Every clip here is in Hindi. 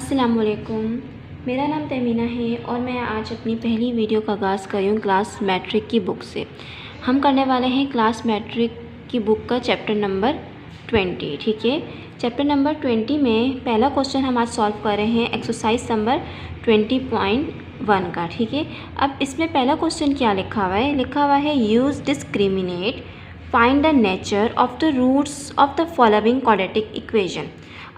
अस्सलामुअलैकुम। मेरा नाम तमीना है और मैं आज अपनी पहली वीडियो का आगाज़ कर रही हूँ क्लास मैट्रिक की बुक से। हम करने वाले हैं क्लास मैट्रिक की बुक का चैप्टर नंबर 20। ठीक है, चैप्टर नंबर 20 में पहला क्वेश्चन हम आज सॉल्व कर रहे हैं एक्सरसाइज नंबर 20.1 का। ठीक है, अब इसमें पहला क्वेश्चन क्या लिखा हुआ है? लिखा हुआ है use discriminate find the nature of the roots of the following quadratic equation.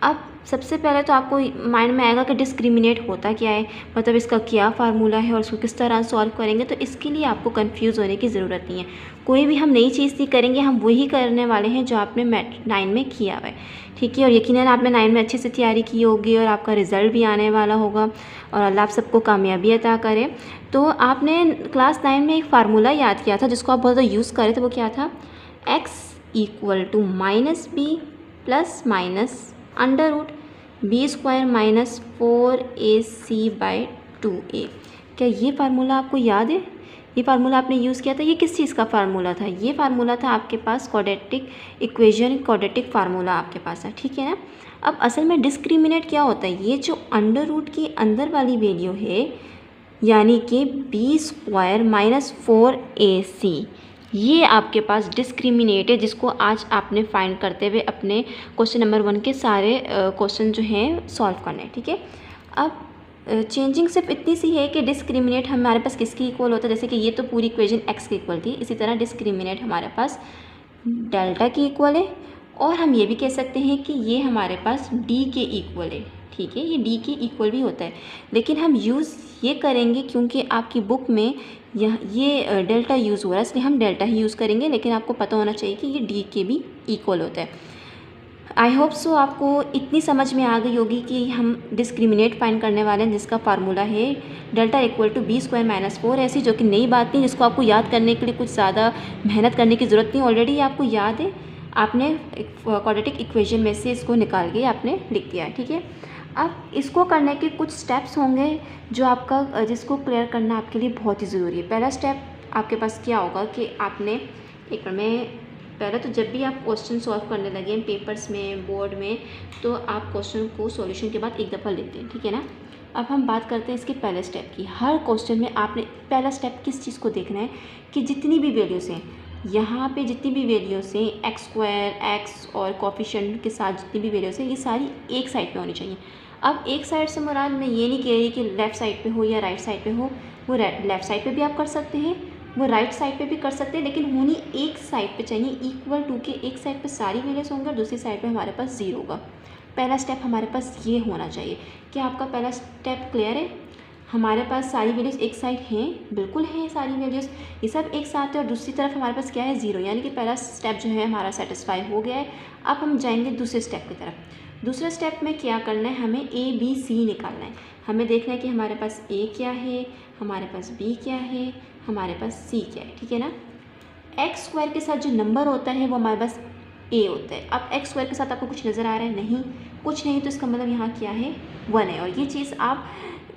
अब सबसे पहले तो आपको माइंड में आएगा कि डिस्क्रिमिनेट होता क्या है, मतलब इसका क्या फार्मूला है और उसको किस तरह सॉल्व करेंगे। तो इसके लिए आपको कंफ्यूज होने की ज़रूरत नहीं है। कोई भी हम नई चीज़ नहीं करेंगे, हम वही करने वाले हैं जो आपने 9 में किया हुआ है। ठीक है, और यकीनन आपने 9 में अच्छे से तैयारी की होगी और आपका रिज़ल्ट भी आने वाला होगा और अल्लाह आप सबको कामयाबी अता करे। तो आपने क्लास 9 में एक फार्मूला याद किया था जिसको आप बहुत ज़्यादा यूज़ करें, तो वो क्या था? x = -b plus minus under root b² - 4ac/2a। क्या ये फार्मूला आपको याद है? ये फार्मूला आपने यूज़ किया था। ये किस चीज़ का फार्मूला था? ये फार्मूला था आपके पास क्वाड्रेटिक इक्वेशन, क्वाड्रेटिक फार्मूला आपके पास है। ठीक है ना। अब असल में डिस्क्रिमिनेट क्या होता है? ये जो अंडर रूट की अंदर वाली वैल्यू है यानी कि b² - 4ac, ये आपके पास डिस्क्रिमिनेट है जिसको आज आपने फाइंड करते हुए अपने क्वेश्चन नंबर 1 के सारे क्वेश्चन जो हैं सॉल्व करने हैं। ठीक है, अब चेंजिंग सिर्फ इतनी सी है कि डिस्क्रिमिनेट हमारे पास किसकी इक्वल होता है? जैसे कि ये तो पूरी इक्वेशन x की इक्वल थी, इसी तरह डिस्क्रिमिनेट हमारे पास डेल्टा की इक्वल है और हम ये भी कह सकते हैं कि ये हमारे पास d के इक्वल है। ठीक है, ये d के इक्वल भी होता है, लेकिन हम यूज़ ये करेंगे क्योंकि आपकी बुक में ये डेल्टा यूज़ हो रहा है, इसलिए हम डेल्टा ही यूज़ करेंगे, लेकिन आपको पता होना चाहिए कि ये d के भी इक्वल होता है। आई होप सो आपको इतनी समझ में आ गई होगी कि हम डिस्क्रिमिनेट फाइंड करने वाले हैं जिसका फार्मूला है डेल्टा = b² - 4 ऐसी, जो कि नई बात नहीं, जिसको आपको याद करने के लिए कुछ ज़्यादा मेहनत करने की ज़रूरत नहीं। ऑलरेडी आपको याद है, आपने क्वाड्रेटिक इक्वेशन में से इसको निकाल के आपने लिख दिया है। ठीक है, अब इसको करने के कुछ स्टेप्स होंगे जो आपका जिसको क्लियर करना आपके लिए बहुत ही ज़रूरी है। पहला स्टेप आपके पास क्या होगा कि आपने एक में पहले तो जब भी आप क्वेश्चन सॉल्व करने लगे पेपर्स में, बोर्ड में, तो आप क्वेश्चन को सॉल्यूशन के बाद एक दफ़ा लिखते हैं। ठीक है ना। अब हम बात करते हैं इसके पहले स्टेप की। हर क्वेश्चन में आपने पहला स्टेप किस चीज़ को देखना है कि जितनी भी वैल्यूज़ हैं यहाँ पे, जितनी भी वैल्यूज़ हैं x² x और कोफिशिएंट के साथ जितनी भी वैल्यूज़ हैं, ये सारी एक साइड पे होनी चाहिए। अब एक साइड से मुराद मैं ये नहीं कह रही कि लेफ़्ट साइड पे हो या राइट साइड पे हो। वो लेफ़्ट साइड पे भी आप कर सकते हैं, वो राइट साइड पे भी कर सकते हैं, लेकिन होनी एक साइड पे चाहिए, इक्वल टू के एक साइड पे सारी वैल्यूज़ होंगे और दूसरी साइड पे हमारे पास 0 होगा। पहला स्टेप हमारे पास ये होना चाहिए। क्या आपका पहला स्टेप क्लियर है? हमारे पास सारी वैल्यूज़ एक साइड हैं, बिल्कुल हैं सारी वैल्यूज़, ये सब एक साथ है और दूसरी तरफ हमारे पास क्या है? 0, यानी कि पहला स्टेप जो है हमारा सेटिस्फाई हो गया है। अब हम जाएंगे दूसरे स्टेप की तरफ। दूसरे स्टेप में क्या करना है? हमें a b c निकालना है। हमें देखना है कि हमारे पास a क्या है, हमारे पास b क्या है, हमारे पास c क्या है। ठीक है ना। x² के साथ जो नंबर होता है वो हमारे पास a होता है। अब x² के साथ आपको कुछ नज़र आ रहा है? नहीं, कुछ नहीं, तो इसका मतलब यहाँ क्या है? 1 है। और ये चीज़ आप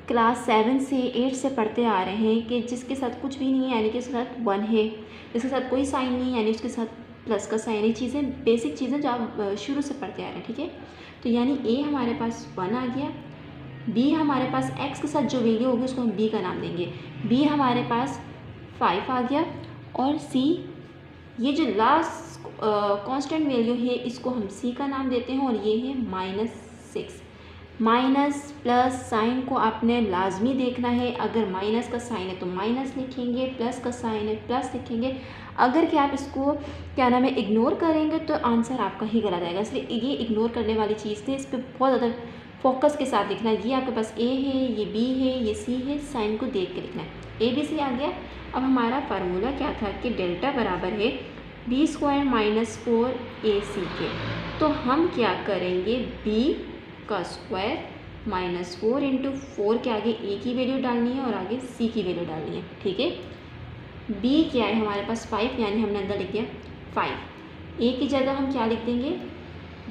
क्लास 7 से 8 से पढ़ते आ रहे हैं कि जिसके साथ कुछ भी नहीं है यानी कि उसके साथ 1 है, जिसके साथ कोई साइन नहीं है यानी उसके साथ प्लस का साइन है। चीज़ें, बेसिक चीज़ें जो आप शुरू से पढ़ते आ रहे हैं। ठीक है, तो यानी a हमारे पास 1 आ गया, b हमारे पास x के साथ जो वैल्यू होगी उसको हम b का नाम देंगे, b हमारे पास 5 आ गया, और c, ये जो लास्ट कांस्टेंट वैल्यू है इसको हम c का नाम देते हैं और ये है -6। माइनस प्लस साइन को आपने लाजमी देखना है। अगर माइनस का साइन है तो माइनस लिखेंगे, प्लस का साइन है प्लस लिखेंगे। अगर कि आप इसको क्या नाम है इग्नोर करेंगे तो आंसर आपका ही गलत आएगा, इसलिए ये इग्नोर करने वाली चीज़ थी, इस पर बहुत ज़्यादा फोकस के साथ लिखना है। ये आपके पास a है, ये b है, ये c है, साइन को देख के लिखना है। a b c आ गया। अब हमारा फार्मूला क्या था कि डेल्टा बराबर है b² - 4ac के। तो हम क्या करेंगे? b का स्क्वायर -4 × 4 के आगे a की वैल्यू डालनी है और आगे c की वैल्यू डालनी है। ठीक है, b क्या है हमारे पास? 5, यानी हमने अंदर लिख दिया 5। a की जगह हम क्या लिख देंगे?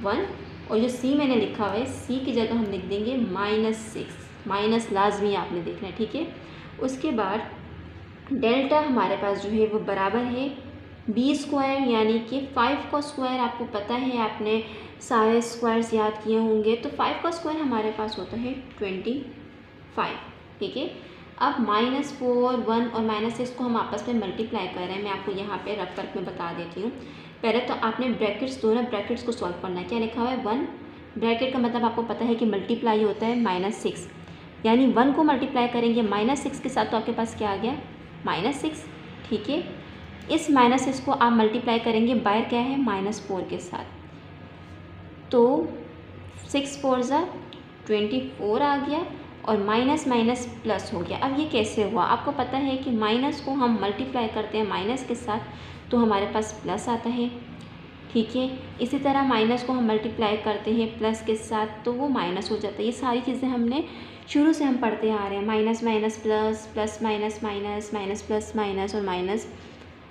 1, और जो c मैंने लिखा हुआ है c की जगह हम लिख देंगे -6। माइनस लाजमी आपने देखना है। ठीक है, उसके बाद डेल्टा हमारे पास जो है वो बराबर है b² यानी कि 5 का स्क्वायर आपको पता है, आपने सारे स्क्वायर्स याद किए होंगे। तो 5 का स्क्वायर हमारे पास होता है 25, ठीक है। अब -4, 1 और -6 को हम आपस में मल्टीप्लाई कर रहे हैं। मैं आपको यहाँ पे रफ वर्क में बता देती हूँ। पहले तो आपने ब्रैकेट्स, दोनों ब्रैकेट्स को सॉल्व करना है। क्या लिखा हुआ है 1, ब्रैकेट का मतलब आपको पता है कि मल्टीप्लाई होता है -6, यानी 1 को मल्टीप्लाई करेंगे -6 के साथ तो आपके पास क्या आ गया -6, ठीक है। इस -6 को आप मल्टीप्लाई करेंगे बाय क्या है -4 के साथ, तो 6 4 ज़ा 24 आ गया और माइनस माइनस प्लस हो गया। अब ये कैसे हुआ? आपको पता है कि माइनस को हम मल्टीप्लाई करते हैं माइनस के साथ तो हमारे पास प्लस आता है, ठीक है। इसी तरह माइनस को हम मल्टीप्लाई करते हैं प्लस के साथ तो वो माइनस हो जाता है। ये सारी चीज़ें हमने शुरू से हम पढ़ते आ रहे हैं, minus minus plus, plus minus minus, minus plus minus और माइनस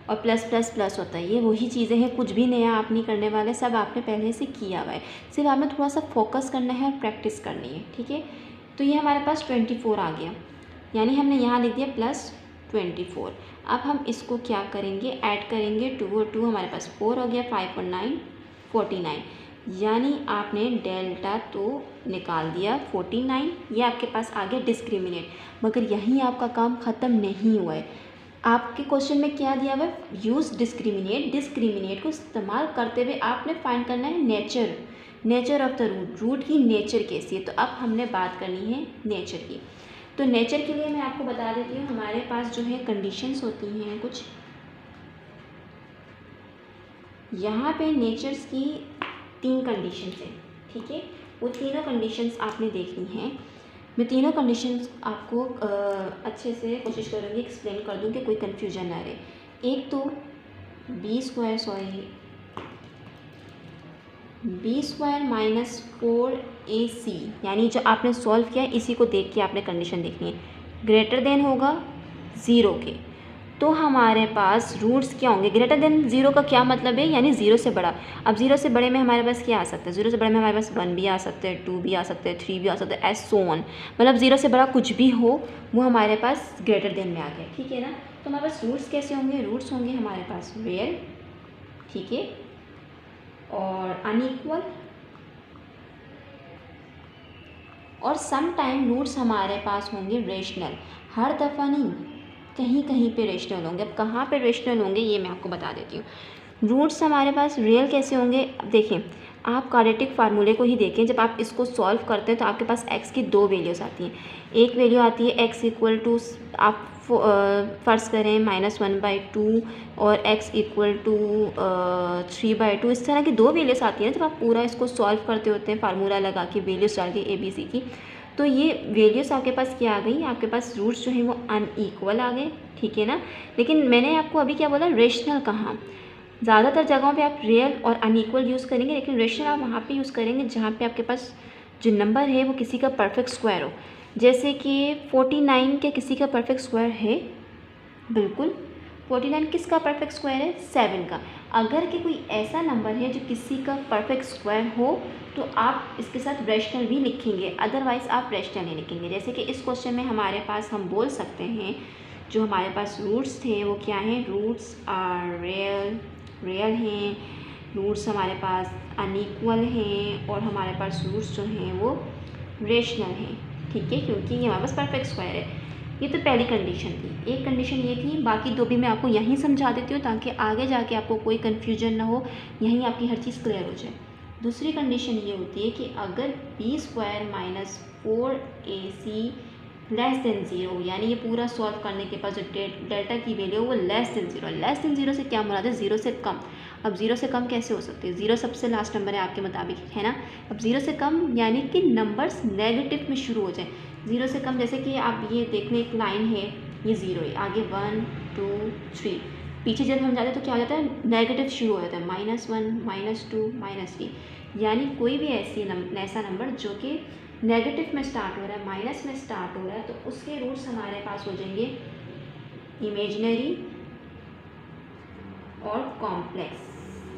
और प्लस प्लस प्लस होता है। ये वही चीज़ें हैं, कुछ भी नया आप नहीं करने वाले, सब आपने पहले से किया हुआ है। सिर्फ आपने थोड़ा सा फोकस करना है और प्रैक्टिस करनी है, ठीक है। तो ये हमारे पास 24 आ गया, यानी हमने यहाँ लिख दिया +24। अब हम इसको क्या करेंगे, ऐड करेंगे, 2 और 2 हमारे पास 4 हो गया, 5 और 9 49, यानी आपने डेल्टा तो निकाल दिया 49। ये आपके पास आ गया डिस्क्रिमिनेट। मगर यहीं आपका काम ख़त्म नहीं हुआ है। आपके क्वेश्चन में क्या दिया हुआ है, यूज़ डिस्क्रिमिनेट। डिस्क्रिमिनेट को इस्तेमाल करते हुए आपने फाइंड करना है nature of the root, root की नेचर कैसी है। तो अब हमने बात करनी है नेचर की। तो नेचर के लिए मैं आपको बता देती हूँ, हमारे पास जो है कंडीशंस होती हैं कुछ, यहाँ पे नेचर्स की 3 कंडीशंस हैं, ठीक है। वो तीनों कंडीशंस आपने देखनी है। मैं तीनों कंडीशंस आपको अच्छे से कोशिश करूँगी एक्सप्लेन कर दूँ कि कोई कन्फ्यूजन ना रहे। एक तो बी स्क्वायर -4AC, यानी जो आपने सॉल्व किया है इसी को देख के आपने कंडीशन देखनी है, ग्रेटर देन होगा 0 के। तो हमारे पास रूट्स क्या होंगे, ग्रेटर देन 0 का क्या मतलब है, यानी 0 से बड़ा। अब 0 से बड़े में हमारे पास क्या आ सकता है, 0 से बड़े में हमारे पास 1 भी आ सकते हैं, 2 भी आ सकते हैं, 3 भी आ सकते हैं, एज सो ऑन। मतलब 0 से बड़ा कुछ भी हो वो हमारे पास ग्रेटर देन में आ गया, ठीक है ना। तो हमारे पास रूट्स कैसे होंगे, रूट्स होंगे हमारे पास रियल, ठीक है, और अनइक्वल, और सम टाइम रूट्स हमारे पास होंगे रेशनल। हर दफ़ा नहीं, कहीं कहीं पे रेशनल होंगे। अब कहाँ पे रेशनल होंगे ये मैं आपको बता देती हूँ। रूट्स हमारे पास रियल कैसे होंगे, अब देखें, आप क्वाड्रेटिक फार्मूले को ही देखें। जब आप इसको सॉल्व करते हैं तो आपके पास x की 2 वैल्यूज़ आती हैं। एक वैल्यू आती है x इक्वल टू, आप फ़र्ज़ करें -1/2 और x इक्वल टू 3/2। इस तरह की 2 वैल्यूज़ आती हैं जब आप पूरा इसको सॉल्व करते होते हैं फार्मूला लगा के, वैल्यूज़ डाल के ABC की। तो ये वैल्यूज़ आपके पास क्या आ गई, आपके पास रूट्स जो हैं वो अनइक्वल आ गए, ठीक है ना। लेकिन मैंने आपको अभी क्या बोला, रेशनल कहाँ, ज़्यादातर जगहों पे आप रियल और अनइक्वल यूज़ करेंगे, लेकिन रेशनल आप वहाँ पे यूज़ करेंगे जहाँ पे आपके पास जो नंबर है वो किसी का परफेक्ट स्क्वायर हो। जैसे कि 49 के किसी का परफेक्ट स्क्वायर है, बिल्कुल 49 किसका परफेक्ट स्क्वायर है, 7 का। अगर कि कोई ऐसा नंबर है जो किसी का परफेक्ट स्क्वायर हो तो आप इसके साथ रेशनल भी लिखेंगे, अदरवाइज़ आप रेशनल नहीं लिखेंगे। जैसे कि इस क्वेश्चन में हमारे पास हम बोल सकते हैं जो हमारे पास रूट्स थे वो क्या हैं, रूट्स आर रियल हैं, रूट्स हमारे पास अनइक्वल हैं, और हमारे पास रूट्स जो हैं वो रेशनल हैं, ठीक है, क्योंकि ये हमारे पास परफेक्ट स्क्वायर है। ये तो पहली कंडीशन थी। एक कंडीशन ये थी, बाकी 2 भी मैं आपको यहीं समझा देती हूँ ताकि आगे जाके आपको कोई कन्फ्यूजन ना हो, यहीं आपकी हर चीज़ क्लियर हो जाए। दूसरी कंडीशन ये होती है कि अगर b² - 4AC <0, यानी ये पूरा सॉल्व करने के बाद जो डेल्टा की वैल्यू है वो <0 से क्या मुराद है, 0 से कम। अब 0 से कम कैसे हो सकती है, 0 सबसे लास्ट नंबर है आपके मुताबिक, है ना। अब 0 से कम यानी कि नंबर्स नेगेटिव में शुरू हो जाए। 0 से कम, जैसे कि आप ये देख लें, एक लाइन है, ये 0 है, आगे 1 2 3, पीछे जब हम जाते हैं तो क्या हो जाता है, नेगेटिव शुरू हो जाता है, -1 -2 -3, यानी कोई भी ऐसा नंबर जो कि नेगेटिव में स्टार्ट हो रहा है, माइनस में स्टार्ट हो रहा है, तो उसके रूट्स हमारे पास हो जाएंगे इमेजिनरी और कॉम्प्लेक्स,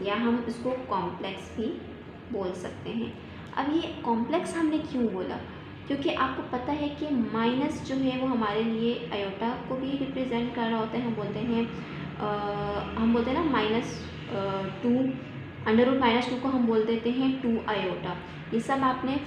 या हम इसको कॉम्प्लेक्स भी बोल सकते हैं। अब ये कॉम्प्लेक्स हमने क्यों बोला, क्योंकि आपको पता है कि माइनस जो है वो हमारे लिए आयोटा को भी रिप्रेजेंट कर रहा होता है। हम बोलते हैं ना -2 √-2 को हम बोल देते हैं 2 आयोटा। ये सब आपने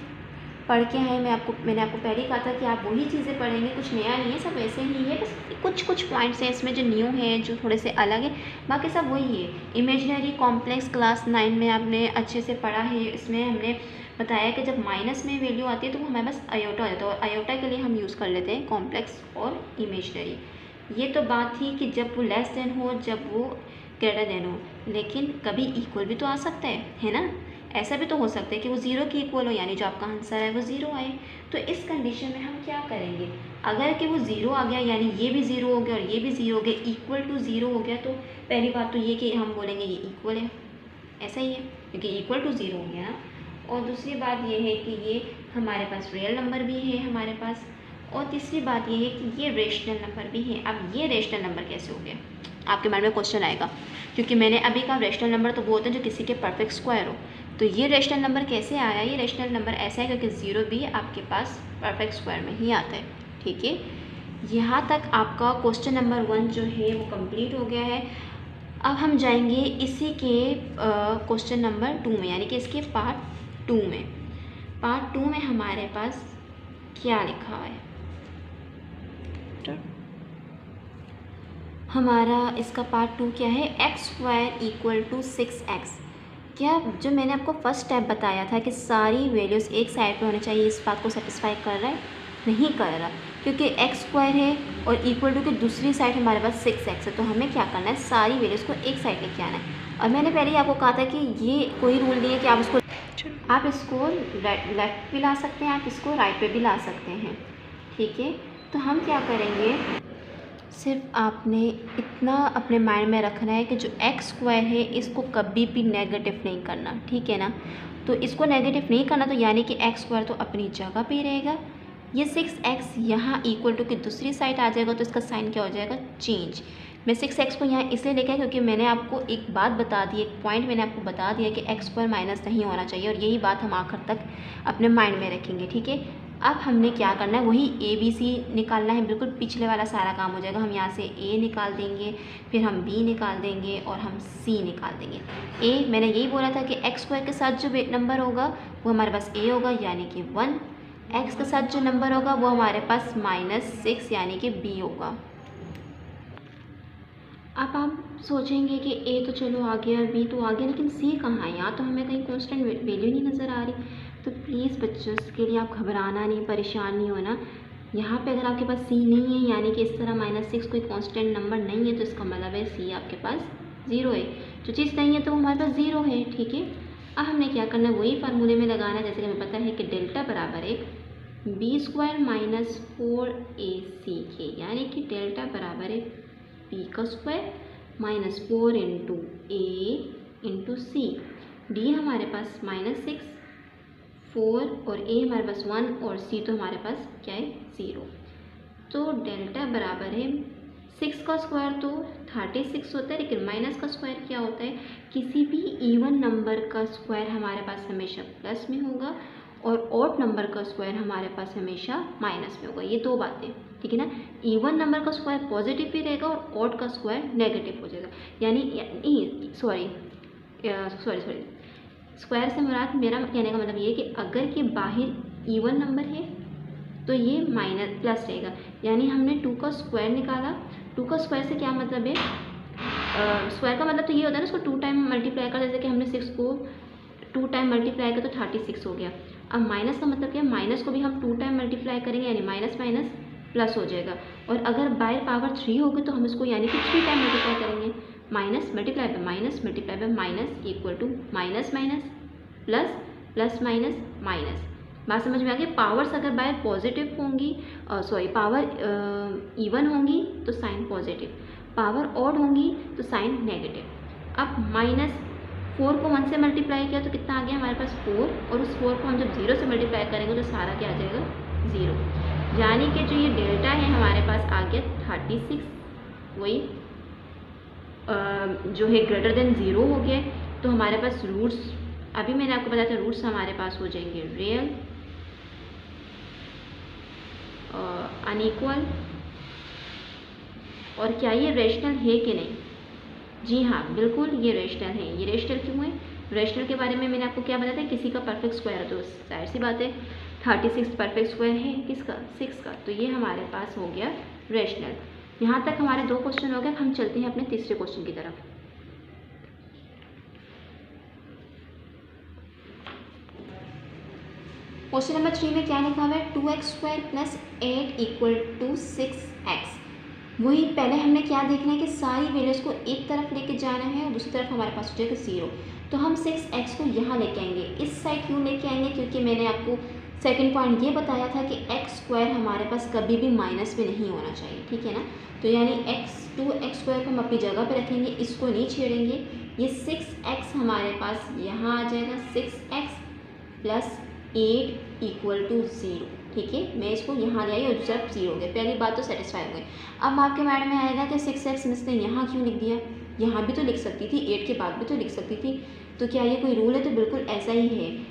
पढ़ के आए। मैंने आपको पहले ही कहा था कि आप वही चीज़ें पढ़ेंगे, कुछ नया नहीं है, सब वैसे ही है, बस कुछ पॉइंट्स हैं इसमें जो न्यू हैं, जो थोड़े से अलग है, बाकी सब वही है। इमेजिनरी कॉम्प्लेक्स क्लास 9 में आपने अच्छे से पढ़ा है। इसमें हमने बताया कि जब माइनस में वैल्यू आती है तो वो हमारे पास आयोटा हो जाता है, और आयोटा के लिए हम यूज़ कर लेते हैं कॉम्प्लेक्स और इमेजिनरी। ये तो बात थी कि जब वो लेस देन हो, जब वो ग्रेटर देन हो, लेकिन कभी इक्वल भी तो आ सकता है ना। ऐसा भी तो हो सकता है कि वो 0 के इक्वल हो, यानी जो आपका आंसर है वो 0 आए। तो इस कंडीशन में हम क्या करेंगे, अगर कि वो 0 आ गया, यानी ये भी 0 हो गया और ये भी 0 हो गया, इक्वल टू 0 हो गया, तो पहली बात तो ये कि हम बोलेंगे ये इक्वल है, ऐसा ही है, क्योंकि इक्वल टू 0 हो गया ना। और दूसरी बात ये है कि ये हमारे पास रियल नंबर भी है हमारे पास, और तीसरी बात ये है कि ये रेशनल नंबर भी है। अब ये रेशनल नंबर कैसे हो गया, आपके माइंड में क्वेश्चन आएगा, क्योंकि मैंने अभी कहा रेशनल नंबर तो वो होते हैं जो किसी के परफेक्ट स्क्वायर हो। तो ये रेशनल नंबर कैसे आया, ये रेशनल नंबर ऐसा है क्योंकि 0 भी आपके पास परफेक्ट स्क्वायर में ही आता है। ठीक है, यहाँ तक आपका क्वेश्चन नंबर 1 जो है वो कंप्लीट हो गया है। अब हम जाएंगे इसी के क्वेश्चन नंबर 2 में, यानी कि इसके पार्ट 2 में। पार्ट 2 में हमारे पास क्या लिखा है, हमारा इसका पार्ट 2 क्या है, x² = 6x। क्या जो मैंने आपको फर्स्ट स्टेप बताया था कि सारी वैल्यूज़ एक साइड पे होनी चाहिए, इस बात को सेटिस्फाई कर रहा है, नहीं कर रहा, क्योंकि x² है और इक्वल टू की दूसरी साइड हमारे पास 6x है। तो हमें क्या करना है, सारी वैल्यूज़ को एक साइड लेके आना है। और मैंने पहले ही आपको कहा था कि ये कोई रूल नहीं है कि आप इसको लेफ्ट भी ला सकते हैं, आप इसको राइट पे भी ला सकते हैं। ठीक है, तो हम क्या करेंगे, सिर्फ आपने इतना अपने माइंड में रखना है कि जो x² है इसको कभी भी नेगेटिव नहीं करना, ठीक है ना। तो इसको नेगेटिव नहीं करना, तो यानी कि x² तो अपनी जगह पे रहेगा, ये 6x यहाँ इक्वल टू की दूसरी साइड आ जाएगा, तो इसका साइन क्या हो जाएगा, चेंज। मैं 6x को यहाँ इसलिए लेके आया क्योंकि मैंने आपको एक बात बता दी, एक पॉइंट मैंने आपको बता दिया कि x² माइनस नहीं होना चाहिए, और यही बात हम आखिर तक अपने माइंड में रखेंगे। ठीक है, अब हमने क्या करना है, वही ABC निकालना है, बिल्कुल पिछले वाला सारा काम हो जाएगा। हम यहाँ से A निकाल देंगे, फिर हम B निकाल देंगे और हम C निकाल देंगे। A मैंने यही बोला था कि x² के साथ जो नंबर होगा वो हमारे पास A होगा, यानी कि 1। x के साथ जो नंबर होगा वो हमारे पास -6 यानी कि B होगा। अब आप सोचेंगे कि A तो चलो आ गया, B तो आ गया, लेकिन C कहाँ है, यहाँ तो हमें कहीं कॉन्स्टेंट वैल्यू नहीं नज़र आ रही। तो प्लीज़ बच्चों, इसके लिए आप घबराना नहीं, परेशान नहीं होना। यहाँ पे अगर आपके पास C नहीं है, यानी कि इस तरह -6 कोई कांस्टेंट नंबर नहीं है, तो इसका मतलब है C आपके पास 0 है। जो चीज़ नहीं है तो हमारे पास 0 है। ठीक है, अब हमने क्या करना है, वही फार्मूले में लगाना है, जैसे कि हमें पता है कि डेल्टा बराबर है B² - 4AC के, यानी कि डेल्टा बराबर है B² - 4 × A × C। D हमारे पास -6, 4 और A हमारे पास 1 और C तो हमारे पास क्या है, 0। तो डेल्टा बराबर है 6 का स्क्वायर तो 36 होता है, लेकिन माइनस का स्क्वायर क्या होता है, किसी भी इवन नंबर का स्क्वायर हमारे पास हमेशा प्लस में होगा और ऑड नंबर का स्क्वायर हमारे पास हमेशा माइनस में होगा। ये दो बातें, ठीक है ना। इवन नंबर का स्क्वायर पॉजिटिव भी रहेगा और ऑड का स्क्वायर नेगेटिव हो जाएगा, यानी सॉरी स्क्वायर से मुराद, मेरा कहने का मतलब ये है कि अगर कि बाहर इवन नंबर है तो ये माइनस प्लस रहेगा, यानी हमने 2 का स्क्वायर निकाला। 2 का स्क्वायर से क्या मतलब है, स्क्वायर का मतलब तो ये होता है ना, उसको 2 टाइम मल्टीप्लाई कर, जैसे कि हमने 6 को 2 टाइम मल्टीप्लाई किया तो 36 हो गया। अब माइनस का मतलब क्या है, माइनस को भी हम 2 टाइम मल्टीप्लाई करेंगे, यानी माइनस माइनस प्लस हो जाएगा। और अगर बाय पावर 3 होगी तो हम इसको यानी कि 3 टाइम मल्टीप्लाई करेंगे, minus multiply by minus equal to minus minus plus plus minus minus. बात समझ में आ गई। पावर्स अगर बाय पॉजिटिव होंगी, पावर इवन होंगी तो साइन पॉजिटिव, पावर ऑड होंगी तो साइन नेगेटिव। अब -4 को 1 से मल्टीप्लाई किया तो कितना आ गया हमारे पास 4, और उस 4 को हम जब 0 से मल्टीप्लाई करेंगे तो सारा क्या आ जाएगा 0, यानी कि जो ये डेल्टा है हमारे पास आ गया 36, वही जो है ग्रेटर देन 0 हो गया। तो हमारे पास रूट्स, अभी मैंने आपको बताया था, रूट्स हमारे पास हो जाएंगे रियल, अनइक्वल, और क्या ये रेशनल है कि नहीं, जी हाँ बिल्कुल ये रेशनल है। ये रेशनल क्यों है, रेशनल के बारे में मैंने आपको क्या बताया था, किसी का परफेक्ट स्क्वायर है तो जाहिर सी बात है 36 परफेक्ट स्क्वायर है किसका, 6 का, तो ये हमारे पास हो गया रेशनल। यहाँ तक हमारे 2 क्वेश्चन हो गए। हम चलते हैं अपने तीसरे क्वेश्चन की तरफ। क्वेश्चन नंबर 3 में क्या लिखा हुआ है, 2x² + 8 = 6x। वही पहले हमने क्या देखना है कि सारी वैल्यूज़ को एक तरफ लेके जाना है और दूसरी तरफ हमारे पास हो जाएगा 0। तो हम 6x को यहाँ लेके आएंगे। इस साइड क्यों लेके आएंगे, क्योंकि मैंने आपको सेकंड पॉइंट ये बताया था कि x² हमारे पास कभी भी माइनस में नहीं होना चाहिए, ठीक है ना। तो यानी 2x² को हम अपनी जगह पे रखेंगे, इसको नहीं छेड़ेंगे। ये 6x हमारे पास यहाँ आ जाएगा, 6x + 8 = 0, ठीक है। मैं इसको यहाँ ले आई और दूसरा 0 हो गया। पहली बात तो सेटिस्फाई हो गई। अब आपके माइंड में आएगा कि 6x मिस ने यहाँ क्यों लिख दिया, यहाँ भी तो लिख सकती थी, 8 के बाद भी तो लिख सकती थी। तो क्या ये कोई रूल है, तो बिल्कुल ऐसा ही है।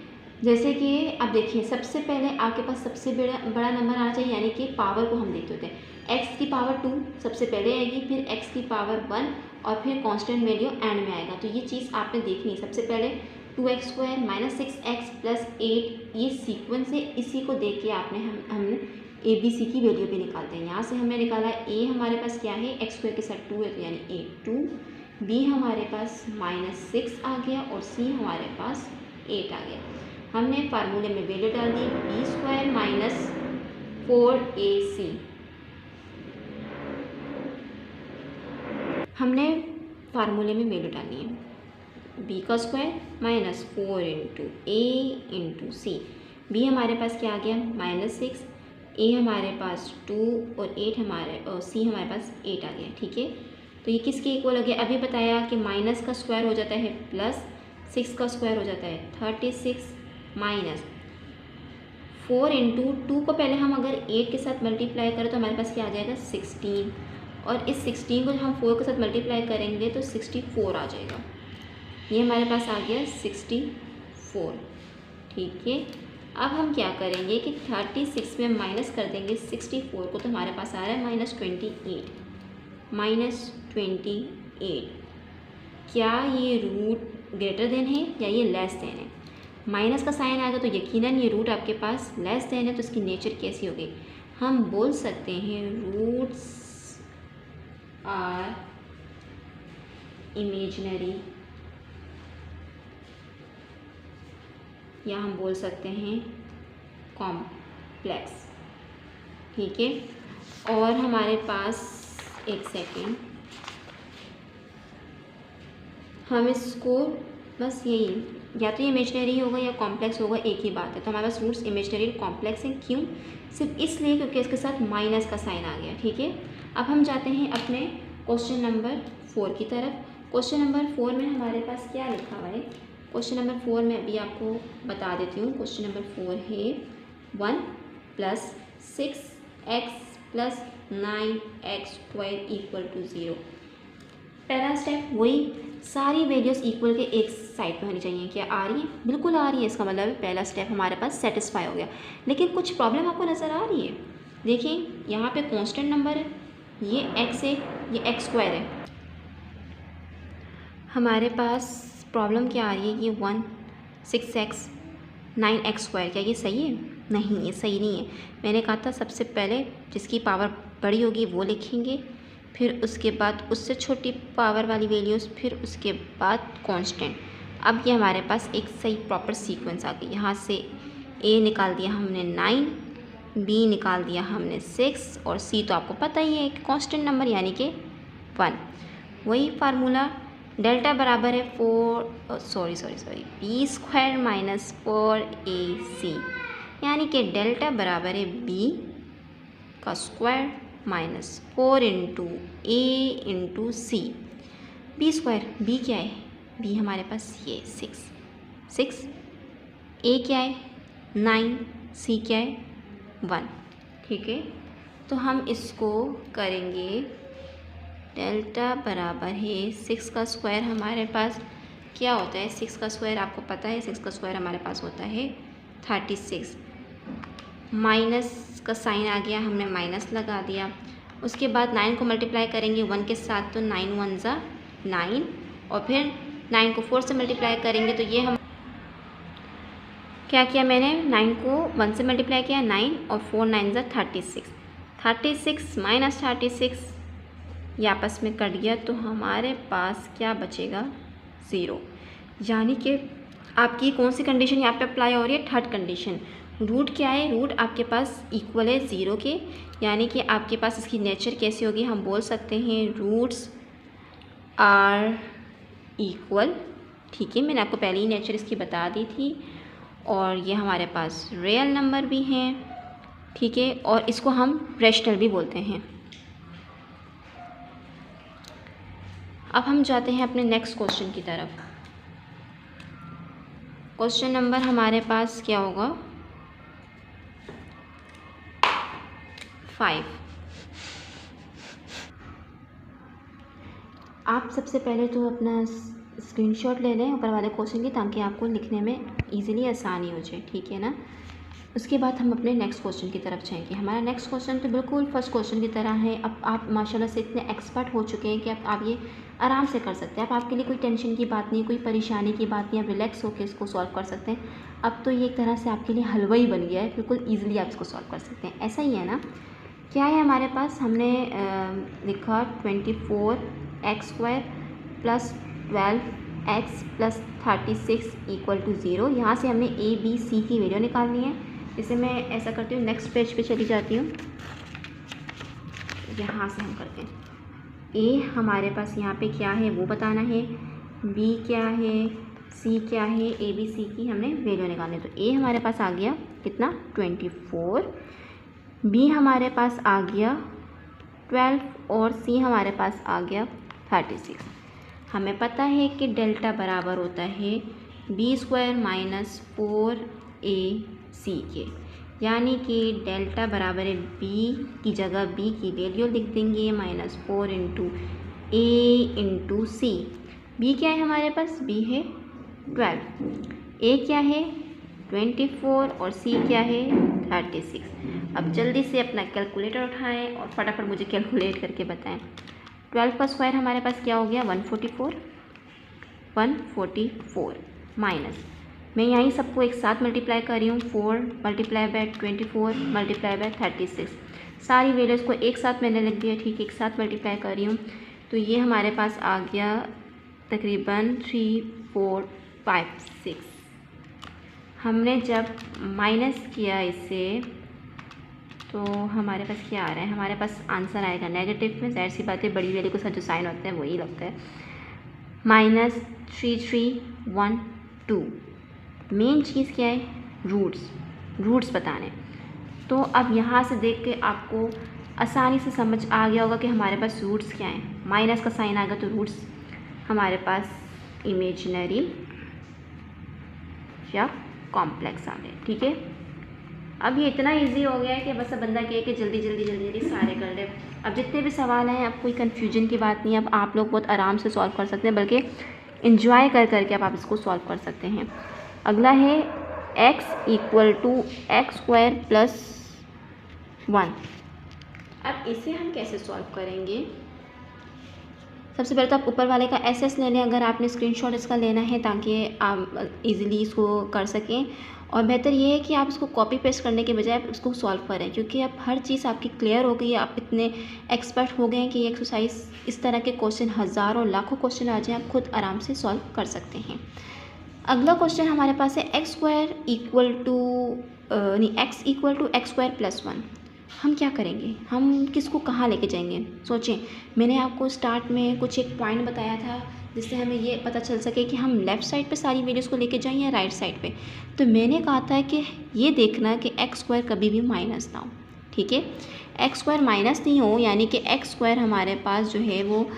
जैसे कि अब देखिए, सबसे पहले आपके पास सबसे बड़ा नंबर आना चाहिए, यानी कि पावर को हम देखते होते हैं। x की पावर 2 सबसे पहले आएगी, फिर x की पावर 1 और फिर कांस्टेंट वैल्यू एंड में आएगा। तो ये चीज़ आपने देखनी है। सबसे पहले 2x² - 6x + 8, ये सीक्वेंस है, इसी को देख के आपने हमने ABC की वैल्यू भी निकालते हैं। यहाँ से हमने निकाला a हमारे पास क्या है, x² के साथ 2 है तो यानी 8, b हमारे पास -6 आ गया और c हमारे पास 8 आ गया। हमने फार्मूले में वैल्यू डाल दी, b² - 4ac। हमने फार्मूले में वैल्यू डालनी है, b² - 4 × a × c। b हमारे पास क्या आ गया, -6, a हमारे पास 2 और c हमारे पास 8 आ गया, ठीक है। तो ये किसके इक्वल हो गया, अभी बताया कि माइनस का स्क्वायर हो जाता है प्लस 6 का स्क्वायर हो जाता है 36 माइनस 4 × 2 को पहले हम अगर 8 के साथ मल्टीप्लाई करें तो हमारे पास क्या आ जाएगा 16, और इस 16 को हम 4 के साथ मल्टीप्लाई करेंगे तो 64 आ जाएगा। ये हमारे पास आ गया 64, ठीक है। अब हम क्या करेंगे कि 36 में माइनस कर देंगे 64 को, तो हमारे पास आ रहा है -28। क्या ये रूट ग्रेटर देन है या ये लेस देन है। माइनस का साइन आएगा तो यकीनन ये रूट आपके पास लेस देन है, तो इसकी नेचर कैसी होगी, हम बोल सकते हैं रूट्स आर इमेजिनरी, या हम बोल सकते हैं कॉम्प्लेक्स, ठीक है। और हमारे पास एक सेकेंड, हम इसको बस यही या तो ये इमेजिनरी होगा या कॉम्प्लेक्स होगा, एक ही बात है। तो हमारे पास रूट्स इमेजिनरी और कॉम्प्लेक्स हैं, क्यों, सिर्फ इसलिए क्योंकि इसके साथ माइनस का साइन आ गया, ठीक है। अब हम जाते हैं अपने क्वेश्चन नंबर 4 की तरफ। क्वेश्चन नंबर 4 में हमारे पास क्या लिखा हुआ है, क्वेश्चन नंबर 4 में अभी आपको बता देती हूँ। क्वेश्चन नंबर 4 है 1 + 6x + 9x² = 0। पहला स्टेप वही, सारी वैल्यूज़ इक्वल के एक साइड पे होनी चाहिए। क्या आ रही है, बिल्कुल आ रही है, इसका मतलब पहला स्टेप हमारे पास सेटिस्फाई हो गया। लेकिन कुछ प्रॉब्लम आपको नज़र आ रही है, देखिए यहाँ पे कांस्टेंट नंबर है, ये x है, ये x² है। हमारे पास प्रॉब्लम क्या आ रही है, ये 1 6x 9x², क्या ये सही है, नहीं ये सही नहीं है। मैंने कहा था सबसे पहले जिसकी पावर बड़ी होगी वो लिखेंगे, फिर उसके बाद उससे छोटी पावर वाली वैल्यूज़, फिर उसके बाद कांस्टेंट। अब ये हमारे पास एक सही प्रॉपर सीक्वेंस आ गई। यहाँ से a निकाल दिया हमने 9, b निकाल दिया हमने 6 और c तो आपको पता ही है एक कांस्टेंट नंबर यानी कि 1। वही फार्मूला डेल्टा बराबर है b² - 4ac, यानी कि डेल्टा बराबर है b² - 4 × a × c। b², b क्या है, b हमारे पास ये 6, a क्या है 9, c क्या है 1, ठीक है। तो हम इसको करेंगे, डेल्टा बराबर है 6 का स्क्वायर हमारे पास क्या होता है, 6 का स्क्वायर आपको पता है, 6 का स्क्वायर हमारे पास होता है 36। माइनस का साइन आ गया, हमने माइनस लगा दिया। उसके बाद 9 को मल्टीप्लाई करेंगे 1 के साथ, तो 9 × 1 = 9 और फिर 9 को 4 से मल्टीप्लाई करेंगे तो ये हम क्या किया मैंने 9 को 1 से मल्टीप्लाई किया 9 और 4 9 ज़ा 36 36 माइनस 36 ये आपस में कट गया तो हमारे पास क्या बचेगा 0। यानी कि आपकी कौन सी कंडीशन यहाँ पे अप्लाई हो रही है थर्ड कंडीशन। रूट क्या है रूट आपके पास इक्वल है 0 के यानी कि आपके पास इसकी नेचर कैसी होगी हम बोल सकते हैं रूट्स आर इक्वल। ठीक है मैंने आपको पहले ही नेचर इसकी बता दी थी और ये हमारे पास रियल नंबर भी हैं। ठीक है और इसको हम रैशनल भी बोलते हैं। अब हम जाते हैं अपने नेक्स्ट क्वेश्चन की तरफ। क्वेश्चन नंबर हमारे पास क्या होगा 5। आप सबसे पहले तो अपना स्क्रीनशॉट ले लें ऊपर वाले क्वेश्चन की ताकि आपको लिखने में इजीली आसानी हो जाए। ठीक है ना। उसके बाद हम अपने नेक्स्ट क्वेश्चन की तरफ जाएंगे। हमारा नेक्स्ट क्वेश्चन तो बिल्कुल फर्स्ट क्वेश्चन की तरह है। अब आप माशाल्लाह से इतने एक्सपर्ट हो चुके हैं कि अब आप ये आराम से कर सकते हैं। अब आपके लिए कोई टेंशन की बात नहीं कोई परेशानी की बात नहीं आप रिलैक्स होकर इसको सॉल्व कर सकते हैं। अब तो ये एक तरह से आपके लिए हलवा ही बन गया है बिल्कुल ईजिली आप इसको सॉल्व कर सकते हैं। ऐसा ही है ना। क्या है हमारे पास हमने लिखा 24x² plus 12x plus 36 equal to 0। यहाँ से हमने a b c की वैल्यू निकालनी है। इसे मैं ऐसा करती हूँ नेक्स्ट पेज पे चली जाती हूँ। यहाँ से हम करते हैं a हमारे पास यहाँ पे क्या है वो बताना है b क्या है c क्या है a b c की हमने वैल्यू निकालनी है। तो a हमारे पास आ गया कितना 24 b हमारे पास आ गया 12 और c हमारे पास आ गया 36। हमें पता है कि डेल्टा बराबर होता है b² माइनस 4ac के यानी कि डेल्टा बराबर है b की जगह b की वैल्यू लिख देंगे -4 into a into c। b क्या है हमारे पास b है 12 a क्या है 24 और c क्या है 36। अब जल्दी से अपना कैलकुलेटर उठाएं और फटाफट मुझे कैलकुलेट करके बताएं। 12 का स्क्वायर हमारे पास क्या हो गया 144 माइनस मैं यहीं सबको एक साथ मल्टीप्लाई कर रही हूँ 4 मल्टीप्लाई बाय 24 मल्टीप्लाई बाय 36 सारी वैल्यूज़ को एक साथ मैंने लिख दिया। ठीक एक साथ मल्टीप्लाई कर रही हूँ तो ये हमारे पास आ गया तकरीबन 3 4 5 6। हमने जब माइनस किया इसे तो हमारे पास क्या आ रहा है हमारे पास आंसर आएगा नेगेटिव में। ज़ाहिर सी बात है बड़ी वैल्यू के साथ जो साइन होते हैं वही लगता है -3312। मेन चीज़ क्या है रूट्स बताने। तो अब यहाँ से देख के आपको आसानी से समझ आ गया होगा कि हमारे पास रूट्स क्या हैं। माइनस का साइन आ गया तो रूट्स हमारे पास इमेजिनरी या कॉम्प्लेक्स आ गए। ठीक है अब ये इतना इजी हो गया है कि बस अब बंदा कहे कि जल्दी जल्दी सारे कर ले। अब जितने भी सवाल हैं अब कोई कन्फ्यूजन की बात नहीं है। अब आप लोग बहुत आराम से सॉल्व कर सकते हैं बल्कि इंजॉय कर करके आप इसको सॉल्व कर सकते हैं। अगला है x equal to x² plus 1। अब इसे हम कैसे सॉल्व करेंगे। सबसे पहले तो आप ऊपर वाले का एस ले लें अगर आपने स्क्रीनशॉट इसका लेना है ताकि आप इजीली इसको कर सकें। और बेहतर ये है कि आप इसको कॉपी पेस्ट करने के बजाय आप इसको सॉल्व करें क्योंकि अब हर चीज़ आपकी क्लियर हो गई है। आप इतने एक्सपर्ट हो गए हैं कि ये एक्सरसाइज इस तरह के क्वेश्चन हज़ारों लाखों क्वेश्चन आ जाएं आप खुद आराम से सॉल्व कर सकते हैं। अगला क्वेश्चन हमारे पास है x² equal to x equal to x² plus 1। हम क्या करेंगे हम किसको कहाँ लेके जाएंगे सोचें। मैंने आपको स्टार्ट में कुछ एक पॉइंट बताया था जिससे हमें ये पता चल सके कि हम लेफ़्ट साइड पे सारी वैल्यूज़ को लेके जाएं या राइट साइड पे। तो मैंने कहा था कि ये देखना कि x² कभी भी माइनस ना हो। ठीक है x² माइनस नहीं हो यानी कि x² हमारे पास जो है वो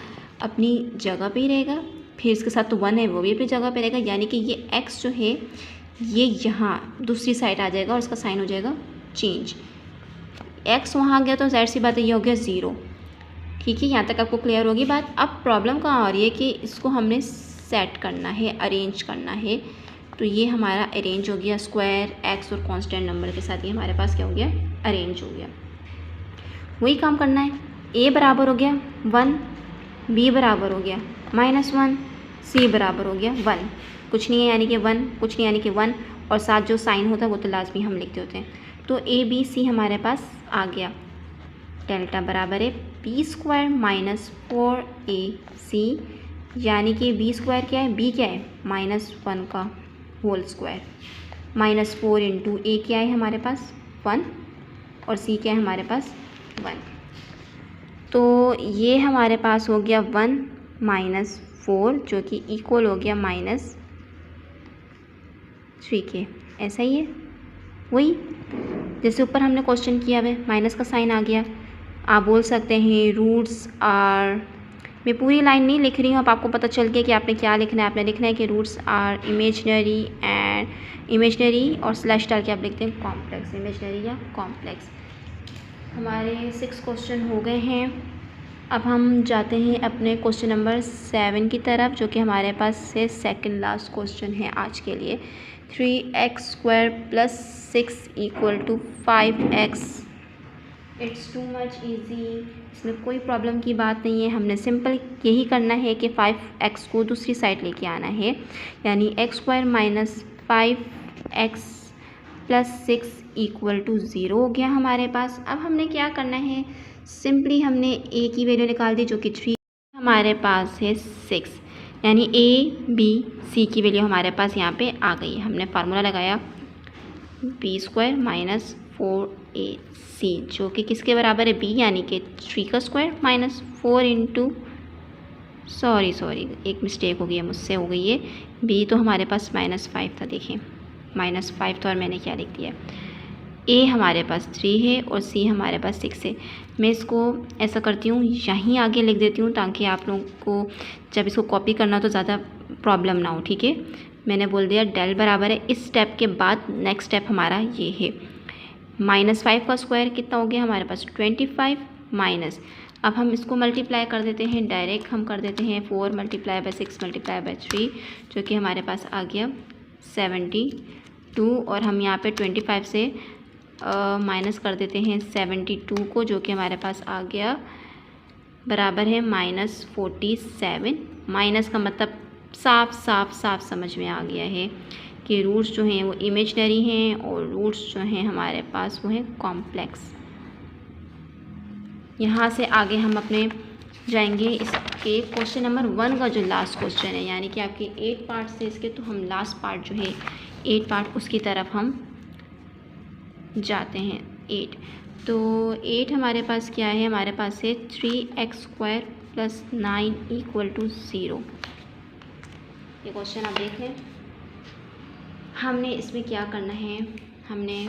अपनी जगह पे ही रहेगा। फिर इसके साथ तो 1 है वो भी अपनी जगह पे रहेगा यानी कि ये x जो है ये यहाँ दूसरी साइड आ जाएगा और इसका साइन हो जाएगा चेंज। x वहाँ गया तो ज़ाहिर सी बात है ये हो गया 0। ठीक है यहाँ तक आपको क्लियर होगी बात। अब प्रॉब्लम कहाँ आ रही है कि इसको हमने सेट करना है अरेंज करना है। तो ये हमारा अरेंज हो गया स्क्वायर x और कांस्टेंट नंबर के साथ ये हमारे पास क्या हो गया अरेंज हो गया। वही काम करना है। a बराबर हो गया 1 b बराबर हो गया -1 सी बराबर हो गया 1, कुछ नहीं है यानी कि 1, कुछ नहीं यानी कि 1, और साथ जो साइन होता है वो तो लाजमी हम लिखते होते हैं। तो ए बी सी हमारे पास आ गया। डेल्टा बराबर है बी स्क्वायर माइनस 4ac, यानी कि बी स्क्वायर क्या है, बी क्या है -1 का होल स्क्वायर, -4 इंटू ए क्या है हमारे पास 1 और सी क्या है हमारे पास 1। तो ये हमारे पास हो गया 1 -4 जो कि इक्वल हो गया -3 के। ऐसा ही है, वही जैसे ऊपर हमने क्वेश्चन किया हुआ, माइनस का साइन आ गया। आप बोल सकते हैं रूट्स आर, मैं पूरी लाइन नहीं लिख रही हूँ, अब आपको पता चल गया कि आपने क्या लिखना है। आपने लिखना है कि roots are imaginary and imaginary और स्लैश डाल के आप लिखते हैं कॉम्प्लेक्स, इमेजनरी या कॉम्प्लेक्स। हमारे 6 क्वेश्चन हो गए हैं। अब हम जाते हैं अपने क्वेश्चन नंबर 7 की तरफ, जो कि हमारे पास से सेकंड लास्ट क्वेश्चन है आज के लिए। 3x² + 6 = 5x। It's too much easy, इसमें कोई प्रॉब्लम की बात नहीं है। हमने सिंपल यही करना है कि 5x को दूसरी साइड लेके आना है, यानी x² - 5x + 6 = 0 हो गया हमारे पास। अब हमने क्या करना है, सिंपली हमने a की वैल्यू निकाल दी जो कि 3, हमारे पास है 6, यानी a b c की वैल्यू हमारे पास यहाँ पे आ गई। हमने फार्मूला लगाया b² - 4ac जो कि किसके बराबर है, b यानी कि 3 का स्क्वायर -4 इंटू, सॉरी एक मिस्टेक हो गई है, मुझसे हो गई है। b तो हमारे पास -5 था, देखें -5 था और मैंने क्या लिख दिया, a हमारे पास 3 है और c हमारे पास 6 है। मैं इसको ऐसा करती हूँ, यहीं आगे लिख देती हूँ ताकि आप लोगों को जब इसको कॉपी करना तो ज़्यादा प्रॉब्लम ना हो, ठीक है। मैंने बोल दिया डेल बराबर है, इस स्टेप के बाद नेक्स्ट स्टेप हमारा ये है, -5 का स्क्वायर कितना हो गया हमारे पास 25 माइनस, अब हम इसको मल्टीप्लाई कर देते हैं, डायरेक्ट हम कर देते हैं 4 × 6 × 3 जो कि हमारे पास आ गया 72, और हम यहाँ पे 25 से माइनस कर देते हैं 72 को, जो कि हमारे पास आ गया बराबर है -47। माइनस का मतलब साफ समझ में आ गया है कि रूट्स जो हैं वो इमेजनरी हैं और रूट्स जो हैं हमारे पास वो हैं कॉम्प्लेक्स। यहाँ से आगे हम अपने जाएंगे इसके क्वेश्चन नंबर 1 का जो लास्ट क्वेश्चन है, यानी कि आपके 8 पार्ट से इसके, तो हम लास्ट पार्ट जो है 8 पार्ट उसकी तरफ हम जाते हैं। 8 तो 8 हमारे पास क्या है, हमारे पास है 3x² + 9 = 0। ये क्वेश्चन आप देख लें। हमने इसमें क्या करना है, हमने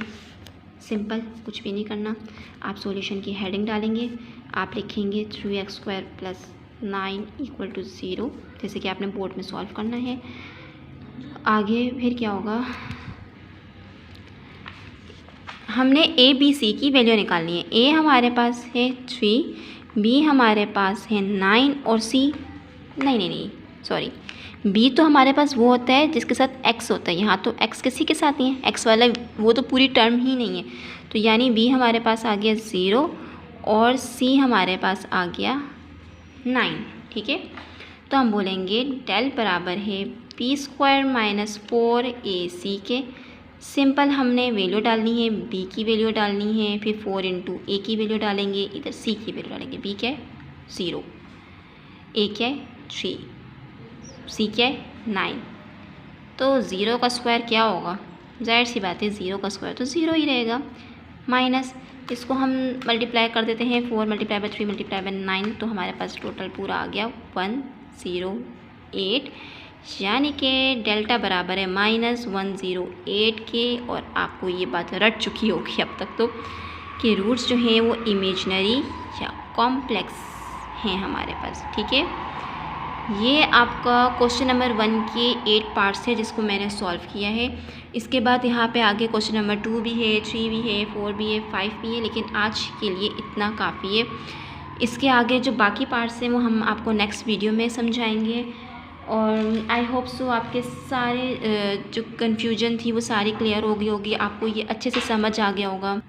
सिंपल कुछ भी नहीं करना, आप सॉल्यूशन की हेडिंग डालेंगे, आप लिखेंगे 3x² + 9 = 0, जैसे कि आपने बोर्ड में सॉल्व करना है। आगे फिर क्या होगा, हमने a b c की वैल्यू निकालनी है। a हमारे पास है 3, b हमारे पास है 9 और c नहीं सॉरी, b तो हमारे पास वो होता है जिसके साथ x होता है, यहाँ तो x किसी के साथ नहीं है, x वाला वो तो पूरी टर्म ही नहीं है, तो यानी b हमारे पास आ गया 0 और c हमारे पास आ गया 9, ठीक है। तो हम बोलेंगे डेल बराबर है b² - 4ac के। सिंपल हमने वैल्यू डालनी है, b की वैल्यू डालनी है, फिर 4 इंटू a की वैल्यू डालेंगे, इधर c की वैल्यू डालेंगे। b क्या है 0, a क्या है 3, c क्या है 9। तो 0 का स्क्वायर क्या होगा, जाहिर सी बात है 0 का स्क्वायर तो 0 ही रहेगा, माइनस इसको हम मल्टीप्लाई कर देते हैं, 4 × 3 × 9, तो हमारे पास टोटल पूरा आ गया 108, यानी कि डेल्टा बराबर है -108 के। और आपको ये बात रट चुकी होगी अब तक तो कि रूट्स जो हैं वो इमेजनरी या कॉम्प्लेक्स हैं हमारे पास, ठीक है। ये आपका क्वेश्चन नंबर 1 के 8 पार्ट्स है जिसको मैंने सॉल्व किया है। इसके बाद यहाँ पे आगे क्वेश्चन नंबर 2 भी है, 3 भी है, 4 भी है, 5 भी है, लेकिन आज के लिए इतना काफ़ी है। इसके आगे जो बाकी पार्ट्स हैं वो हम आपको नेक्स्ट वीडियो में समझाएंगे। और आई होप सो आपके सारे जो कन्फ्यूजन थी वो सारी क्लियर हो गई होगी, आपको ये अच्छे से समझ आ गया होगा।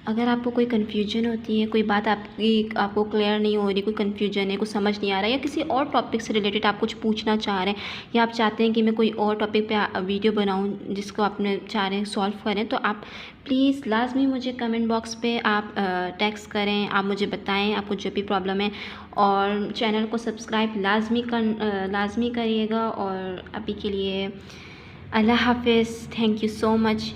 अगर आपको कोई कन्फ्यूजन होती है, कोई बात आपको क्लियर नहीं हो रही, कोई कन्फ्यूजन है, कुछ समझ नहीं आ रहा है, या किसी और टॉपिक से रिलेटेड आप कुछ पूछना चाह रहे हैं, या आप चाहते हैं कि मैं कोई और टॉपिक पे वीडियो बनाऊं जिसको आपने चाह रहे हैं सॉल्व करें, तो आप प्लीज़ लाजमी मुझे कमेंट बॉक्स पे आप टेक्स्ट करें, आप मुझे बताएं आपको जो भी प्रॉब्लम है। और चैनल को सब्सक्राइब लाजमी करिएगा। और अभी के लिए अल्लाह हाफिज़। Thank you so much.